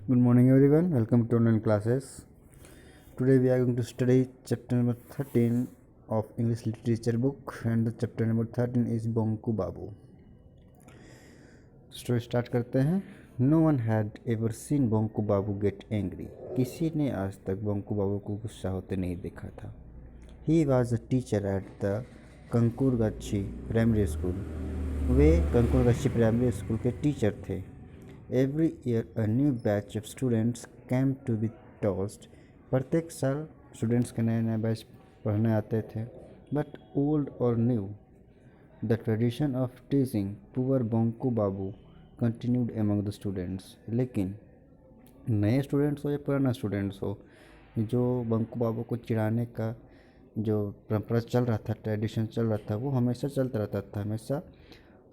Good morning everyone, welcome to online classes. Today we are going to study chapter number 13 of English literature book, and the chapter number 13 is Bonku Babu. Story start करते हैं. No one had ever seen Bonku Babu get angry. किसी ने आज तक बोंकू बाबू को गुस्सा होते नहीं देखा था. He was a teacher at the Kankurgachhi primary school. वे कंकुरगच्छी प्राइमरी स्कूल के टीचर थे. Every year a new batch of students came to be tossed. प्रत्येक साल स्टूडेंट्स के नए नए बैच पढ़ने आते थे. बट ओल्ड और new the tradition of टीजिंग poor Bonku Babu continued among the students. लेकिन नए स्टूडेंट्स हो या पुराना स्टूडेंट्स हो, जो बंकू बाबू को चिढ़ाने का जो परंपरा चल रहा था, ट्रेडिशन चल रहा था, वो हमेशा चलता रहता था. हमेशा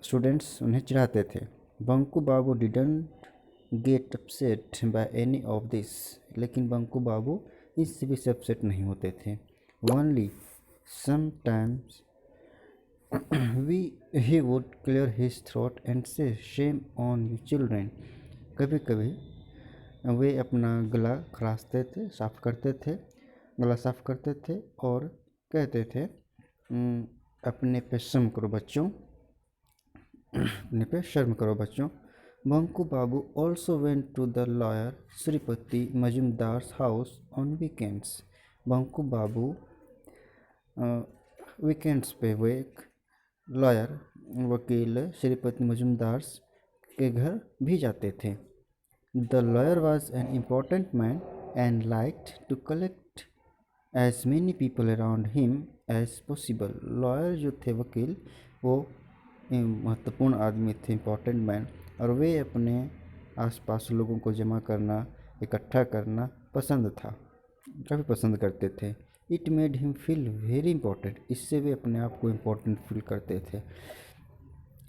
स्टूडेंट्स उन्हें चिढ़ाते थे. Banku babu didn't get upset by any of this. लेकिन बंकू बाबू इससे भी अपसेट नहीं होते थे. Only sometimes he would clear his throat and say, shame on you children. कभी कभी वे अपना गला खराशते थे, साफ करते थे, गला साफ करते थे और कहते थे, अपने पे शर्म करो बच्चों, अपने पे शर्म करो बच्चों. Banku babu also went to the lawyer Shripati Majumdar's house on weekends. Banku babu weekends पे वे लॉयर वकील श्रीपति मजुमदार के घर भी जाते थे. The lawyer was an important man and liked to collect as many people around him as possible. Lawyer जो थे, वकील, वो महत्वपूर्ण आदमी थे, इम्पॉर्टेंट मैन, और वे अपने आसपास लोगों को जमा करना, इकट्ठा करना पसंद था, काफ़ी पसंद करते थे. It made him feel very important. इससे वे अपने आप को इम्पोर्टेंट फील करते थे.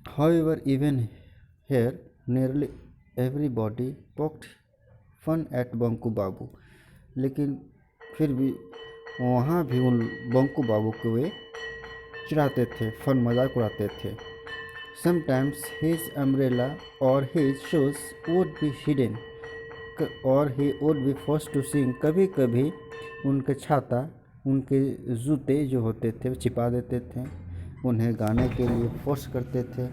However even here nearly everybody poked fun at Banku babu. लेकिन फिर भी वहाँ भी उन बंकू बाबू को वे चिढ़ाते थे, फन मजाक उड़ाते थे. समटाइम्स हिज अम्ब्रेला और his shoes would be hidden और he would be forced to sing. कभी कभी उनके छाता, उनके जूते जो होते थे वो छिपा देते थे, उन्हें गाने के लिए फोर्स करते थे.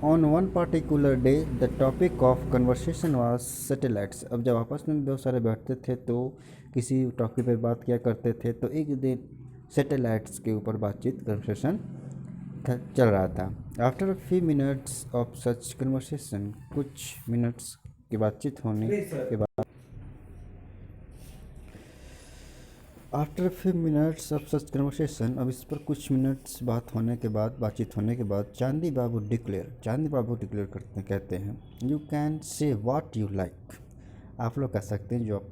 On one particular day the topic of conversation was satellites. अब जब आपस में बहुत सारे बैठते थे तो किसी टॉपिक पर बात किया करते थे. तो एक दिन सैटेलाइट्स के ऊपर बातचीत, कन्वर्सेशन चल रहा था. After few minutes of such conversation, कुछ मिनट्स की बातचीत होने के बाद, after few minutes of such conversation, अब इस पर कुछ मिनट्स बात होने के बाद, बातचीत होने के बाद, चांदी बाबू डिक्लेयर करते कहते हैं, you can say what you like. आप लोग कह सकते हैं जो आप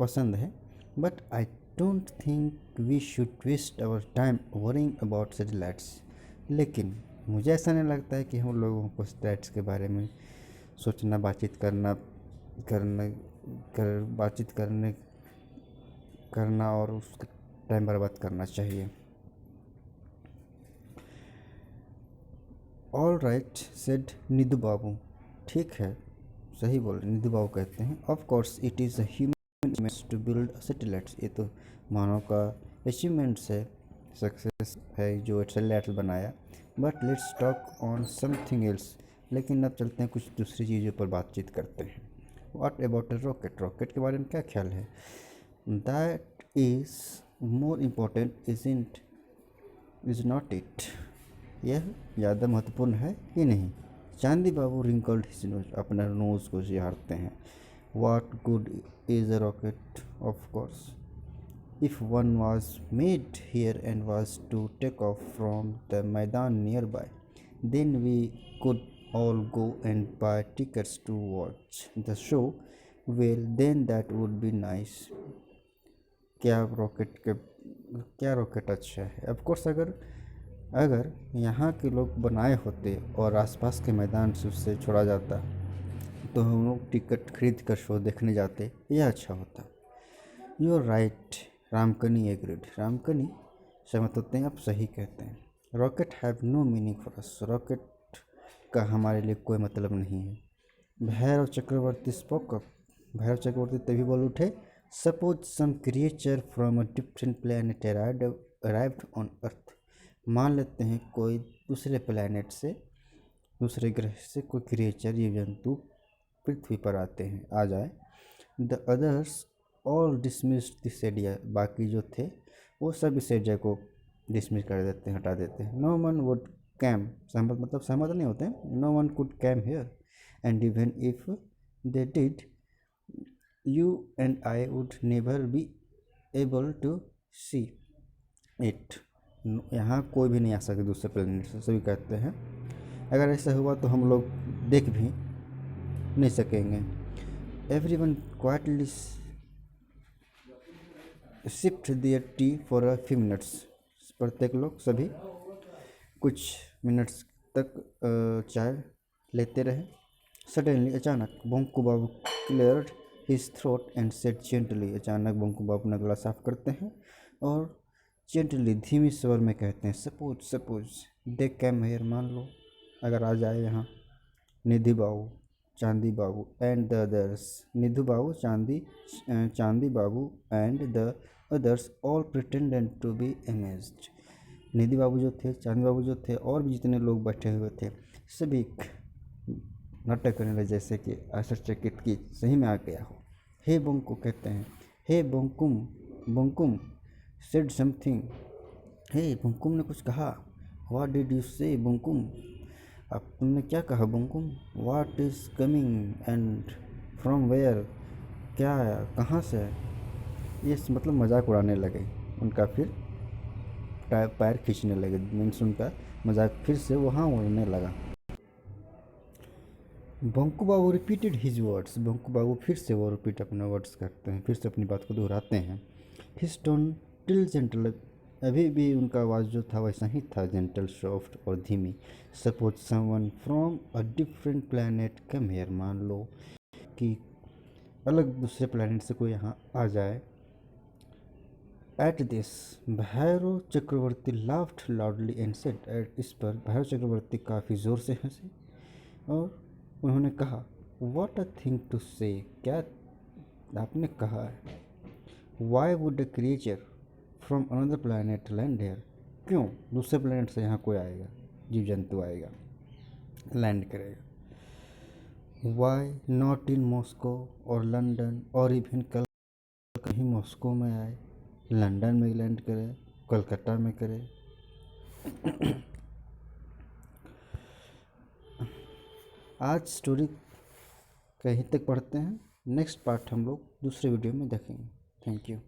पसंद है, but I don't think we should waste our time worrying about satellites. लेकिन मुझे ऐसा नहीं लगता है कि हम लोगों को सैटेलाइट्स के बारे में सोचना, बातचीत करना और उसका टाइम बर्बाद करना चाहिए. All right said Nidhu Babu. ठीक है, सही बोल रहे निधु बाबू कहते हैं. Of course it is a human achievement to build satellites. ये तो मानव का अचीवमेंट्स है, सक्सेस है जो सैटेलाइट बनाया. But let's talk on something else. लेकिन अब चलते हैं कुछ दूसरी चीज़ों पर बातचीत करते हैं. What about a rocket. Rocket के बारे में क्या ख्याल है. That is more important is not it. यह ज़्यादा महत्वपूर्ण है कि नहीं. चांदी बाबू रिंकल्ड हिज नोज. अपना नोज़ को झाड़ते हैं. What good is a rocket. Of course if one was made here and was to take off from the Maidan nearby, then we could all go and buy tickets to watch the show. Well, then that would be nice. क्या rocket अच्छा है. Of course अगर यहाँ के लोग बनाए होते और आसपास के मैदान से उससे छोड़ा जाता तो हम लोग टिकट खरीद कर शो देखने जाते, यह अच्छा होता. You are right, Ramkani agreed. Ramkani सहमत होते हैं, आप सही कहते हैं. Rocket have no meaning for us. Rocket का हमारे लिए कोई मतलब नहीं है. Bhairav Chakravarti spoke up. भैरव चक्रवर्ती तभी बोल उठे, suppose some creature from a different planet arrived on earth. मान लेते हैं कोई दूसरे प्लेनेट से, दूसरे ग्रह से कोई क्रिएचर, जीव जंतु पृथ्वी पर आते हैं, आ जाए। The others all dismissed this idea. बाकी जो थे वो सब इस आइडिया को डिसमिस कर देते हैं, हटा देते हैं। नो वन वुड कैम, सहमत मतलब सहमत नहीं होते हैं। No one could came here and even if they did you and I would never be able to see it। यहाँ कोई भी नहीं आ सकता दूसरे प्लेनेट से, सभी कहते हैं अगर ऐसा हुआ तो हम लोग देख भी नहीं सकेंगे। Everyone quietly sipped their tea for a few minutes. प्रत्येक लोग सभी कुछ मिनट्स तक चाय लेते रहे। सडनली अचानक Banku babu cleared his throat and said gently. अचानक बंकू बाबू अपना गला साफ करते हैं और जेंटली धीमी स्वर में कहते हैं, suppose suppose they came here. मान लो अगर आ जाए यहाँ Nidhi babu, Chandi babu and the others. Nidhu babu, Chandi babu and the others all pretended to be amazed. Nidhi babu जो थे, चांदी बाबू जो थे, और भी जितने लोग बैठे हुए थे सभी नाटक करने लगे जैसे कि आश्चर्यचकित की सही में आ गया हो। हे बंकू कहते हैं, हे बंकुम, बंकुम सेड समथिंग। हे बंकुम ने कुछ कहा। व्हाट डिड यू से बंकुम। अब तुमने क्या कहा Bankum. What is coming and from where. क्या आया, कहाँ से है। ये मतलब मजाक उड़ाने लगे उनका, फिर पैर खींचने लगे। मीन्स उनका मजाक फिर से वहाँ उड़ने लगा। बंकू बाबू रिपीटेड हिज वर्ड्स। बंकू बाबू फिर से वो रिपीट अपने वर्ड्स करते हैं, फिर से अपनी बात को दोहराते हैं। His tone till gentle. अभी भी उनका आवाज़ जो था वैसा ही था, जेंटल, सॉफ्ट और धीमी। Suppose someone from a different planet come here. मान लो कि अलग दूसरे प्लानट से कोई यहाँ आ जाए। At this Bhairav Chakravarti laughed loudly and said. इस पर भैरव चक्रवर्ती काफ़ी ज़ोर से हंसे और उन्होंने कहा, व्हाट अ थिंग टू से। क्या आपने कहा है। Why would a creature from another planet land here. क्यों दूसरे प्लानट से यहाँ कोई आएगा, जीव जंतु आएगा, लैंड करेगा। वाई नॉट इन मॉस्को और लंदन, और इवन कल कहीं मॉस्को में आए, लंदन में लैंड करे, कलकत्ता में करे। आज स्टोरी कहीं तक पढ़ते हैं, नेक्स्ट पार्ट हम लोग दूसरे वीडियो में देखेंगे। Thank you.